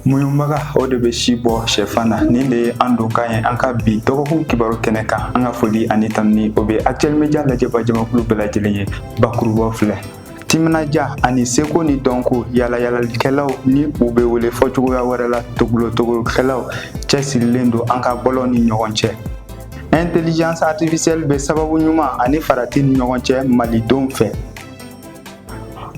Muyumbaga o de bɛ si bɔ sɛfan na nin de ye an don kan ye an ka bi dɔgɔkun kibaru kɛnɛ kan an ka foli ani tanuni o bɛ Actuel Media lajɛba jamakulu bɛɛ lajɛlen ye bakurubaw filɛ timinaja ani seko ni dɔnko yalayalikɛlaw ni u bɛ wele fɔcogoya wɛrɛ la togolokɛlaw cɛsirilen don an ka bɔlɔn ni ɲɔgɔn cɛ intelligence artificielle bɛ sababu ɲuman ani farati ni ɲɔgɔn cɛ malidenw fɛ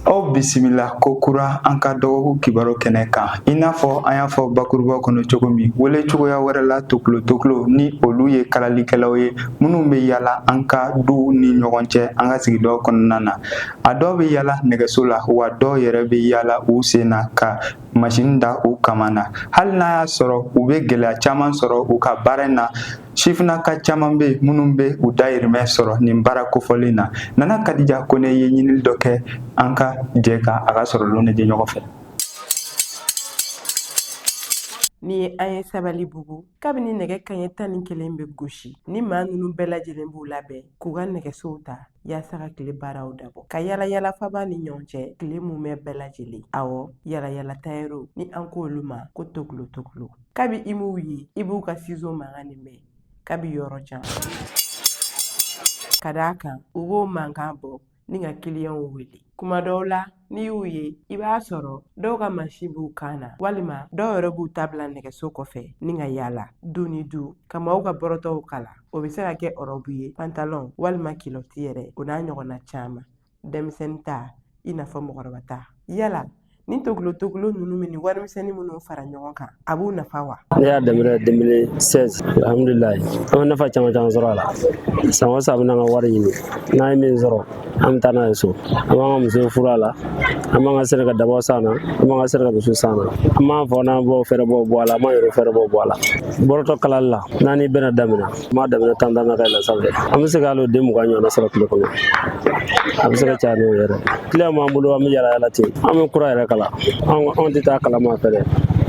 aw bisimila ko kura an ka dɔgɔkun kibaru kɛnɛ kan i n'a fɔ an y'a fɔ bakuruba kɔnɔ cogo min wele cogoya wɛrɛ la toklo ni olu ye kalalikɛlaw ye minnu bɛ yala an ka du ni ɲɔgɔn cɛ an ka sigidaw kɔnɔna na a dɔw bɛ yala nɛgɛso la wa dɔw yɛrɛ bɛ yala u sen na ka machine da u kama na hali n'a y'a sɔrɔ u bɛ gɛlɛya caman sɔrɔ u ka baara in na sifinaka caman bɛ minnu bɛ u dayirimɛ sɔrɔ nin baara kofɔlen na Nana Kadija Kone ye ɲinili dɔ kɛ an ka jɛ ka a ka sɔrɔ lɔnjɛ ɲɔgɔn fɛ. Ni ye an ye sabali bugu kabini nɛgɛ kaɲɛ 11 bɛ gosi ni maa ninnu bɛɛ lajɛlen b'u labɛn k'u ka nɛgɛsow ta yaasa ka tile baaraw dabɔ ka yala yala faba ni ɲɔgɔn cɛ tile mun bɛ bɛɛ lajɛlen awɔ yala yala tayɛriw ni an ko olu ma ko toklo kabi i m'u ye i b'u ka ciseaux mankan nin mɛn kabi yɔrɔ jan ka d'a kan u b'o mankan bɔ ni ka kiliyanw wele kuma dɔw la ni y'u ye i b'a sɔrɔ dɔw ka machine b'u kan na walima dɔw yɛrɛ b'u ta bila nɛgɛso kɔfɛ ni ka yala du ni du ka maaw ka bɔrɔtɔw kala o bɛ se ka kɛ ɔrɔbu ye pantalon walima kiloti yɛrɛ o n'a ɲɔgɔnna caman denmisɛnnin ta i n'a fɔ mɔgɔkɔrɔba ta yala ni toklo ninnu min ni warimisɛnnin minnu fara ɲɔgɔn kan a b'u nafa wa ne y'a daminɛ 2016 alhamdulillah an bɛ nafa caman sɔrɔ a la san o san an bɛna an ka wari ɲini n'an ye min sɔrɔ an bɛ taa n'a ye so an b'an ka musow furu a la an b'an ka sɛnɛ ka dabaw san na an b'an ka sɛnɛ ka misiw san na an b'an fɔ n'an bɔ fɛrɛbɔw bɔ a la an b'an yɛrɛ fɛrɛbɔw bɔ a la bɔrɔtɔ kalali la n'an ni bɛna daminɛ an b'a daminɛ tan na ka yɛlɛn sanfɛ an bɛ se ka hali o den 20 ɲɔgɔnna sɔrɔ tile kɔnɔ a bɛ se ka caya n'o yɛrɛ client b'an bolo an bɛ yala yala ten an bɛ kura yɛrɛ kala anw tɛ taa kalama fɛ dɛ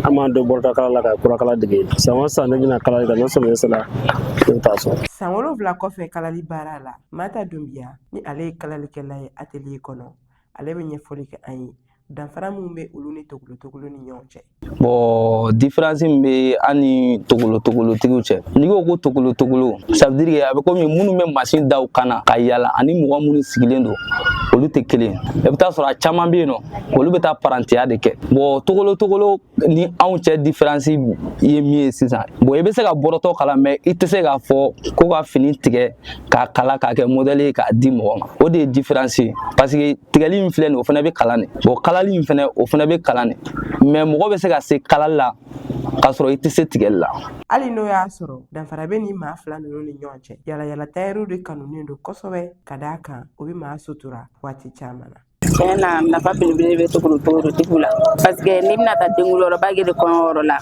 an b'an don bɔrɔtɔ kala la ka kura kala dege san o san ne bɛna kalali ka n'o sɔrɔ sala ne bɛ taa sɔrɔ san 7 kɔfɛ kalali baara la Mata Dunbiya ni ale ye kalalikɛla ye atelier kɔnɔ ale bɛ ɲɛfɔli kɛ an ye danfara mun bɛ olu ni toklo ni ɲɔgɔn cɛ bon différence min bɛ an ni tokolotigiw cɛ n'i ko ko tokolo ça veut dire a bɛ komi minnu bɛ machine da u kan na ka yala ani mɔgɔ minnu sigilen don olu tɛ kelen i bɛ taa sɔrɔ a caman bɛ yen nɔ olu bɛ taa parantiya de kɛ bon tokolo ni anw cɛ différence ye min ye sisan bon i bɛ se ka bɔrɔtɔ kala mais i tɛ se k'a fɔ ko ka fini tigɛ k'a kala k'a kɛ modèle ye k'a di mɔgɔ ma o de ye différence ye parce que tigɛli min filɛ nin o fana bɛ kalan de bon kalali in fana o fana bɛ kalan de mais mɔgɔ bɛ se ka se kalali la k'a sɔrɔ i tɛ se tigɛli la hali n'o y'a sɔrɔ danfara bɛ ni maa fila ninnu ni ɲɔgɔn cɛ yala yala tayɛriw de kanunen don kosɛbɛ ka d'a kan o bɛ maa sutura waati caman na tiɲɛ na nafa belebele bɛ tokolotigiw la parce que n'i bɛna taa denwoliyɔrɔba kɛ de kɔɲɔyɔrɔ la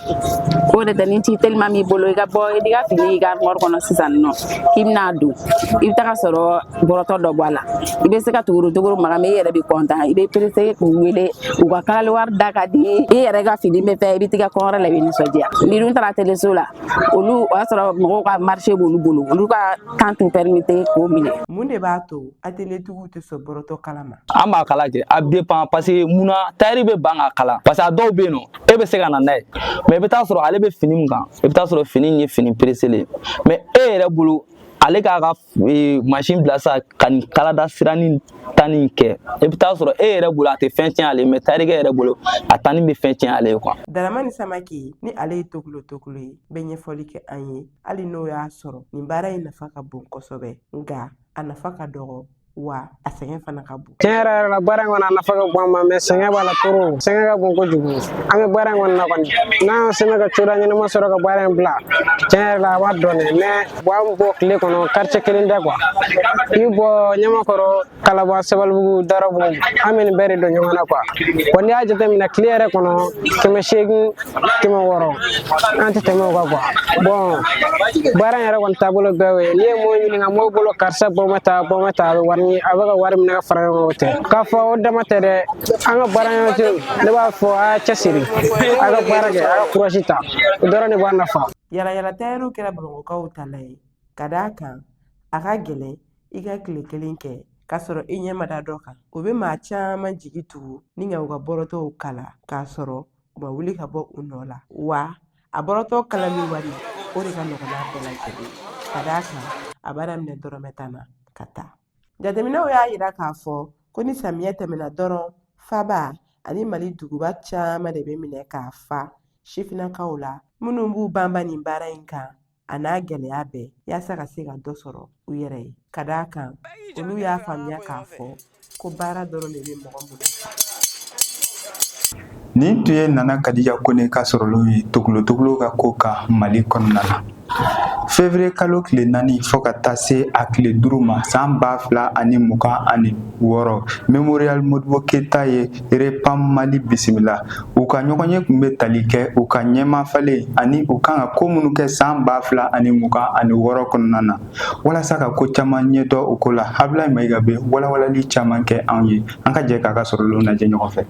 o de tɛ ni ci teliman b'i bolo i ka bɔ i ka fini i ka armoire kɔnɔ sisan nɔ k'i bɛna don i bɛ taga sɔrɔ bɔrɔtɔ dɔ bɔ a la i bɛ se ka tokolo maga mais i yɛrɛ bɛ content i bɛ pressé k'u wele u ka kalali wari da ka di i yɛrɛ ka fini bɛ fɛ i bɛ t'i ka kɔɲɔyɔrɔ la i bɛ nisɔndiya n'i dun taara teleso la olu o y'a sɔrɔ mɔgɔw ka marché b'olu bolo olu ka temps t'u permettre k'o minɛ mun de b'a to atelier tigiw tɛ sɔn bɔrɔtɔ kala ma an b'a kala kɛ a dépend parce que munna tayɛri bɛ ban ka kala parce que a dɔw bɛ yen nɔ e bɛ se ka na n'a ye mais i bɛ taa sɔrɔ ale bɛ fini min kan i bɛ taa sɔrɔ fini in ye fini pressé mais e yɛrɛ bolo ale k'a ka machine bila sa ka nin kalada siranin tanni kɛ i bɛ taa sɔrɔ e yɛrɛ bolo a tɛ fɛn tiɲɛ ale mais tayɛrikɛ yɛrɛ bolo a tanni bɛ fɛn tiɲɛ ale ye quoi Daramani Samake ni ale ye toklo ye bɛ ɲɛfɔli kɛ an ye hali n'o y'a sɔrɔ nin baara in nafa ka bon kosɛbɛ nka a nafa ka dɔgɔ wa a sɛgɛn fana ka bon tiɲɛ yɛrɛ la baara in kɔnɔ a nafa ka bon ma mais sɛgɛn b'a la trop sɛgɛn ka bon kojugu an bɛ baara in kɔnɔ na kɔni n'an sɛmɛ ka cogoya ɲɛnama sɔrɔ ka baara in bila tiɲɛ yɛrɛ la a b'a dɔn dɛ mais an bɔ tile kɔnɔ quartier kelen tɛ quoi i bɛ bɔ Ɲamakɔrɔ Kalaban Sabalibugu Darabu an bɛ nin bɛɛ de dɔn ɲɔgɔn na quoi wa n'i y'a jateminɛ tile yɛrɛ kɔnɔ 800 600 an tɛ tɛmɛ o kan quoi bon baara in yɛrɛ kɔni taabolo bɛɛ y'o ye n'i ye mɔgɔ ɲininka mɔgɔw bolo karisa bɔ mɛ taa a bɛ ka wari minɛ ka fara ɲɔgɔn kan o tɛ k'a fɔ o dama tɛ dɛ an ka baara ɲɔgɔn ne b'a fɔ a y'a cɛsiri a ka baara kɛ a ka courage ta o dɔrɔn de b'a nafa yala yala tayɛriw kɛra bamakɔkaw ta la ye ka d'a kan a ka gɛlɛn i ka tile kelen kɛ k'a sɔrɔ i ɲɛ ma da dɔ kan o bɛ maa caman jigi tugu ni ka u ka bɔrɔtɔw kala k'a sɔrɔ u ma wuli ka bɔ u nɔ la wa a bɔrɔtɔ kalali wari o de ka nɔgɔn n'a bɛɛ lajɛlen ka d'a kan a b'a daminɛ dɔrɔmɛ tan na ka taa jateminɛw y'a yira k'a fɔ ko ni samiyɛ tɛmɛna dɔrɔn faba ani Mali duguba caman de bɛ minɛ k'a fa sifinnakaw la minnu b'u banban nin baara in kan a n'a gɛlɛya bɛɛ yaasa ka se ka dɔ sɔrɔ u yɛrɛ ye ka d'a kan olu y'a faamuya k'a fɔ ko baara dɔrɔn de bɛ mɔgɔ minnu fa. Nin tun ye Nana Kadija Kone ka sɔrɔlenw ye Togolo ka ko kan Mali kɔnɔna na. Février kalo tile 4 fo ka taa se a tile 5 ma san 2026 Memorial Modibo Keita ye Repam Mali bisimila. U ka ɲɔgɔnye tun bɛ tali kɛ u ka ɲɛmafalen ani u kan ka ko minnu kɛ san 2026 kɔnɔna na walasa ka ko caman ɲɛdɔn u ko la. Ablaye Mayiga bɛ walawalali caman kɛ anw ye. An ka jɛ k'a ka sɔrɔlenw lajɛ ɲɔgɔn fɛ.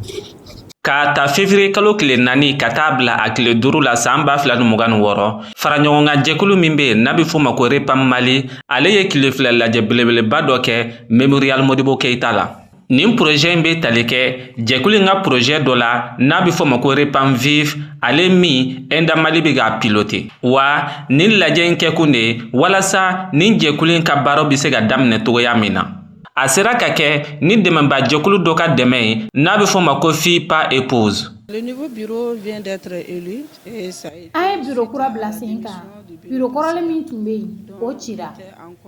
Ka ta février kalo tile 4 ka taa bila a tile 5 la san 2026 faraɲɔgɔnkan jɛkulu min bɛ n'a bɛ fɔ ma ko Repam Mali ale ye tile 2 lajɛ belebeleba dɔ kɛ Memorial Modibo Keita la. Nin projet in bɛ tali kɛ jɛkulu in ka projet dɔ la n'a bɛ fɔ ma ko Repam Vive ale min Enda Mali bɛ k'a piloter wa nin lajɛ in kɛkun de walasa nin jɛkulu in ka baaraw bɛ se ka daminɛ cogoya min na. A sera ka kɛ ni dɛmɛba jɛkulu dɔ ka dɛmɛ ye n'a bɛ fɔ ma ko Fille pas épouse. Le nouveau bureau vient d'être élu et ça a ye bureau kura bila sen kan. Bureau kɔrɔlen min tun bɛ yen o cira.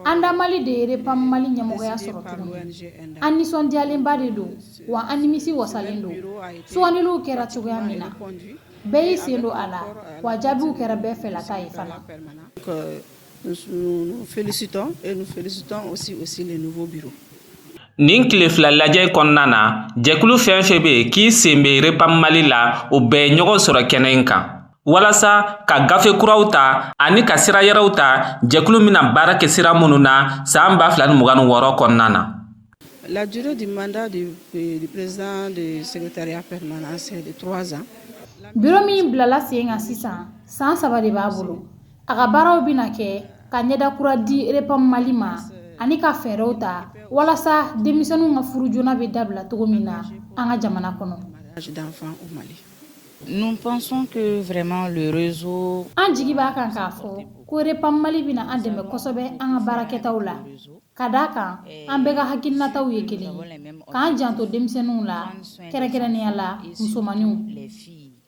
Anda Mali de ye Repam Mali ɲɛmɔgɔya sɔrɔ tuguni. An nisɔndiyalenba de don wa an nimisi wasalen don. Suganiliw kɛra cogoya min na. Bɛɛ y'i sen don a la wa jaabiw kɛra bɛɛ fɛlata ye fana. Nous félicitons et nous félicitons aussi le nouveau bureau. Nin tile 2 lajɛ kɔnɔna na jɛkulu fɛn fɛn bɛ yen k'i sen bɛ Repam Mali la o bɛɛ ye ɲɔgɔn sɔrɔ kɛnɛ in kan walasa ka gafe kuraw ta ani ka sira yɛrɛw ta jɛkulu bɛna baara kɛ sira minnu na san 2026 kɔnɔna na. La durée du mandat du président du secrétariat permanent c'est de 3 ans. Bureau min bilala sen kan sisan san 3 de b'a bolo. A ka baaraw bɛna kɛ ka ɲɛda kura di Repam Mali ma ani ka fɛɛrɛw ta walasa denmisɛnninw ka furu joona bɛ dabila cogo min na an ka jamana kɔnɔ. Nous pensons que vraiment le réseau an jigi b'a kan k'a fɔ ko Repam Mali bɛna an dɛmɛ kosɛbɛ an ka baarakɛtaw la ka d'a kan an bɛɛ ka hakilinataw ye kelen ye k'an janto denmisɛnninw la kɛrɛnkɛrɛnnenya la musomaninw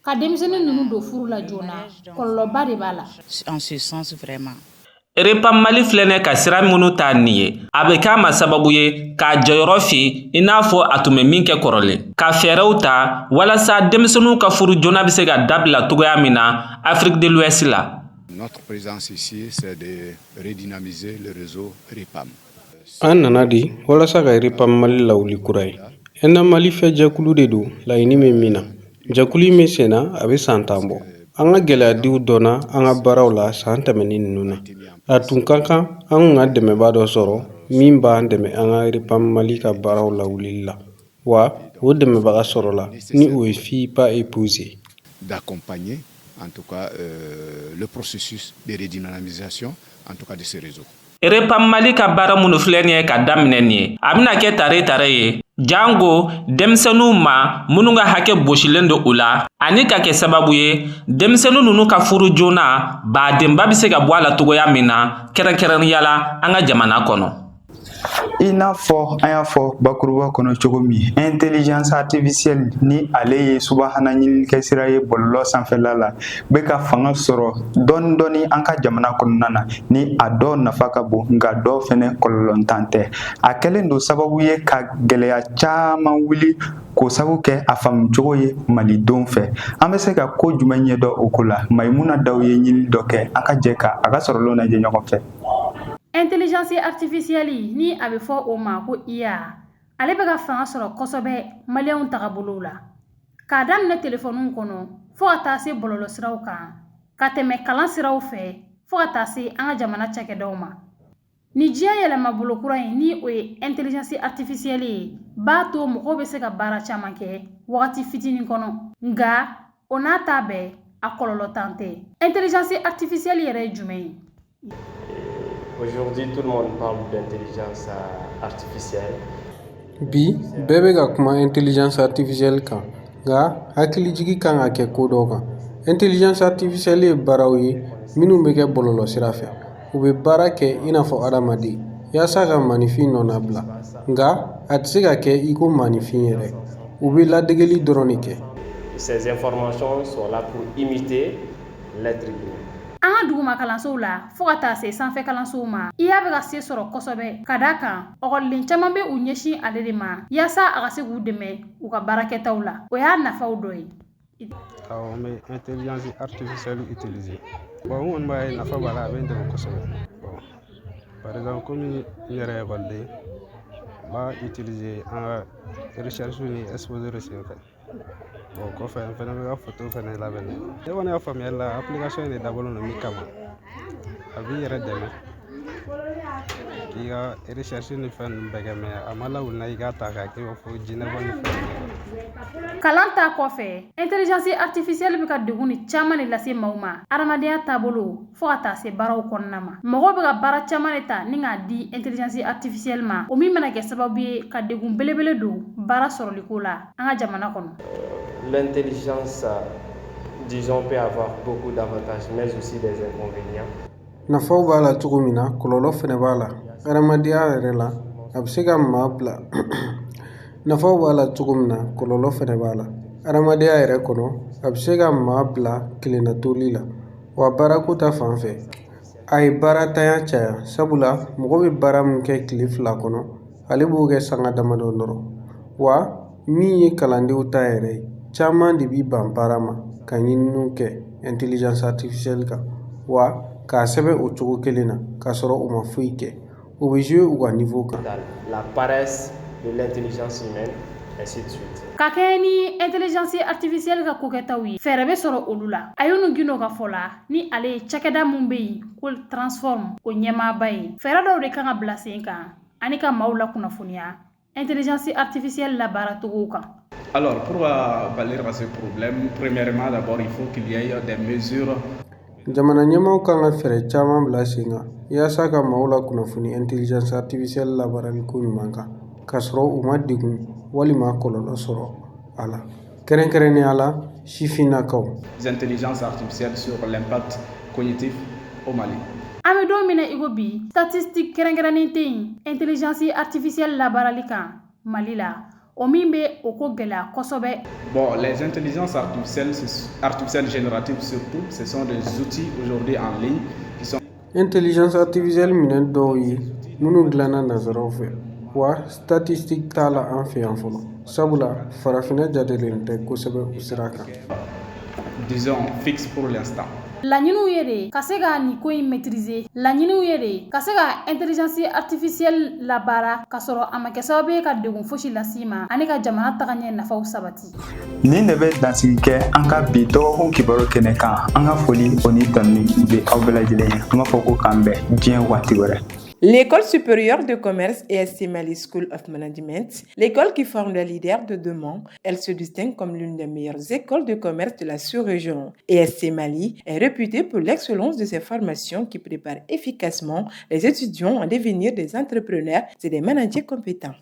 ka denmisɛnnin ninnu don furu la joona kɔlɔlɔba de b'a la. En ce sens vraiment. Repam Mali filɛnɛ ka sira minnu ta nin ye a bɛ k'a ma sababu ye k'a jɔyɔrɔ fi i n'a fɔ a tun bɛ min kɛ kɔrɔlen ka fɛɛrɛw ta walasa denmisɛnninw ka furu joona bɛ se ka dabila cogoya min na Afrique de l'Ouest la. Notre présence ici c'est de redynamiser le réseau Repam. An nana di walasa ka Repam Mali lawuli kura ye. Enda Mali fɛ jɛkulu de don laɲini bɛ min na. Jɛkulu min senna a bɛ san 10 bɔ. An ka gɛlɛyadiw dɔnna an ka baaraw la san tɛmɛnin ninnu na. A tun ka kan an ka dɛmɛba dɔ sɔrɔ min b'an dɛmɛ an ka Repam Mali ka baaraw lawulili la. Wa o dɛmɛbaga sɔrɔla ni o ye Fille pas épouse. D'accompagner en tout cas le processus de redynamisation en tout cas de ce réseau. Repam Mali ka baara minnu filɛ nin ye ka daminɛ nin ye a bɛna kɛ tare ye jango denmisɛnninw ma minnu ka hakɛ bosilen don u la ani ka kɛ sababu ye denmisɛnninw ninnu ka furu joona badenba bɛ se ka bɔ a la cogoya min na kɛrɛnkɛrɛnnenya la an ka jamana kɔnɔ. I n'a fɔ an y'a fɔ bakuruba kɔnɔ cogo min intelligence artificielle ni ale ye subahana ɲininikɛ sira ye bɔlɔlɔ sanfɛla la bɛ ka fanga sɔrɔ dɔɔni dɔɔni an ka jamana kɔnɔna na ni a dɔw nafa ka bon nka dɔw fɛnɛ kɔlɔlɔntan tɛ a kɛlen don sababu ye ka gɛlɛya caman wuli k'o sababu kɛ a faamu cogo ye malidenw fɛ an bɛ se ka ko jumɛn ɲɛdɔn o ko la Mayimuna Dawu ye ɲinili dɔ kɛ an ka jɛ ka a ka sɔrɔlenw lajɛ ɲɔgɔn fɛ. Intelligence artificielle ni a bɛ fɔ o ma ko IA ale bɛ ka fanga sɔrɔ kosɛbɛ maliyɛnw tagabolow la k'a daminɛ telefɔniw kɔnɔ fo ka taa se bɔlɔlɔsiraw kan ka tɛmɛ kalan siraw fɛ fo ka taa se an ka jamana cakɛdaw ma ni diɲɛ yɛlɛma bolo kura in ni o ye intelligence artificielle ye b'a to mɔgɔw bɛ se ka baara caman kɛ wagati fitinin kɔnɔ nka o n'a ta bɛɛ a kɔlɔlɔ tan tɛ intelligence artificielle yɛrɛ ye jumɛn ye. Aujourd'hui, tout le monde parle d'intelligence artificielle. Bi bɛɛ bɛ ka kuma intelligence artificielle kan nga hakili jigi kan ka kɛ ko dɔw kan. Intelligence artificielle ye baaraw ye minnu bɛ kɛ bɔlɔlɔ sira fɛ. U bɛ baara kɛ i n'a fɔ adamaden yaasa ka maanifin nɔ nabila nga a tɛ se ka kɛ i ko maanifin yɛrɛ. U bɛ ladegeli dɔrɔn de kɛ. Ces informations sont là pour imiter l'être humain. An ka duguma kalansow la fo ka taa se sanfɛ kalansow ma i y'a bɛ ka se sɔrɔ kosɛbɛ ka da kan ɔkɔliden caman bɛ u ɲɛsin ale de ma yaasa a ka se k'u dɛmɛ u ka baarakɛtaw la o y'a nafaw dɔ ye. Awɔ n bɛ intelligence artificielle utiliser. Bon n kɔni b'a ye nafa b'a la a bɛ n dɛmɛ kosɛbɛ. Bon par exemple komi n yɛrɛ ye ekɔliden n b'a utiliser an ka recherche ni exposé senfɛ. Bon kɔfɛ n fana bɛ ka photo fana labɛn. Ne kɔni y'a faamuyali la application in de dabɔlen don min kama a b'i yɛrɛ dɛmɛ k'i ka recherche ni fɛn ninnu bɛɛ kɛ mɛ a ma lawuli na i k'a ta k'a kɛ i b'a fɔ jinɛbɔ ni fɛn. Kalan ta kɔfɛ intelligence artificielle bɛ ka degun ni caman de lase maaw ma adamadenya taabolo fo ka taa se baaraw kɔnɔna ma mɔgɔw bɛ ka baara caman de ta ni k'a di intelligence artificielle ma o min mana kɛ sababu ye ka degun belebele don baara sɔrɔliko la an ka jamana kɔnɔ. L'intelligence, disons, peut avoir beaucoup d'avantages, mais aussi des inconvénients. Nafaw b'a la cogo min na kɔlɔlɔ fɛnɛ b'a la adamadenya yɛrɛ la a bɛ se ka maa bila nafaw b'a la cogo min na kɔlɔlɔ fɛnɛ b'a la adamadenya yɛrɛ kɔnɔ a bɛ se ka maa bila kilenna toli la wa baarako ta fan fɛ a ye baaratanya caya sabula mɔgɔ bɛ baara min kɛ tile 2 kɔnɔ ale b'o kɛ sanga damadɔ dɔrɔn wa min ye kalandenw ta yɛrɛ ye caman de bi ban baara ma ka ɲininiw kɛ intelligence artificielle kan wa k'a sɛbɛn o cogo kelen na k'a sɔrɔ u ma foyi kɛ o bɛ jouer u ka niveau kan. La paresse de l'intelligence humaine ainsi de suite. Ka kɛ ni intelligence artificielle ka kokɛtaw ye fɛɛrɛ bɛ sɔrɔ olu la a y'u gindo ka fɔ la ni ale ye cakɛda mun bɛ yen ko transforme o ɲɛmaaba ye fɛɛrɛ dɔw de kan ka bila sen kan ani ka maaw la kunnafoniya intelligence artificielle la baaratogow kan. Alors, pour pallier à ce problème, premièrement, d'abord, il faut qu'il y ait des mesures. Jamana ɲɛmaw kan ka fɛɛrɛ caman bila sen kan yaasa ka maaw la kunnafoni intelligence artificielle labaarali ko ɲuman kan k'a sɔrɔ u ma degun walima kɔlɔlɔ sɔrɔ a la kɛrɛnkɛrɛnnenya la sifinnakaw. Les intelligences artificielles sur l'impact cognitif au Mali. An bɛ don min na i ko bi statistique kɛrɛnkɛrɛnnen tɛ yen intelligence artificielle labaarali kan Mali la o min bɛ o ko gɛlɛya kosɛbɛ. Bon, les intelligences artificielles génératives surtout, ce sont des outils aujourd'hui en ligne qui sont. Intelligence artificielle minɛn dɔw ye minnu dilanna nanzaraw fɛ wa statistique t'a la an fɛ yan fɔlɔ sabula farafinna jatelen tɛ kosɛbɛ o sira kan. Disons fixe pour l'instant. Laɲiniw ye de ka se ka nin ko in maîtriser laɲiniw ye de ka se ka intelligence artificielle labaara ka sɔrɔ a ma kɛ sababu ye ka degun fosi lase ma ani ka jamana tagaɲɛ nafaw sabati. Nin de bɛ dansigi kɛ an ka bi dɔgɔkun kibaru kɛnɛ kan an ka foli o ni tɔnni bɛ aw bɛɛ lajɛlen ye an b'a fɔ ko k'an bɛn diɲɛ waati wɛrɛ. L'École supérieure de commerce ESC Mali School of Management, l'école qui forme les leaders de demain, elle se distingue comme l'une des meilleures écoles de commerce de la sous-région. ESC Mali est réputée pour l'excellence de ses formations qui préparent efficacement les étudiants à devenir des entrepreneurs et des managers compétents.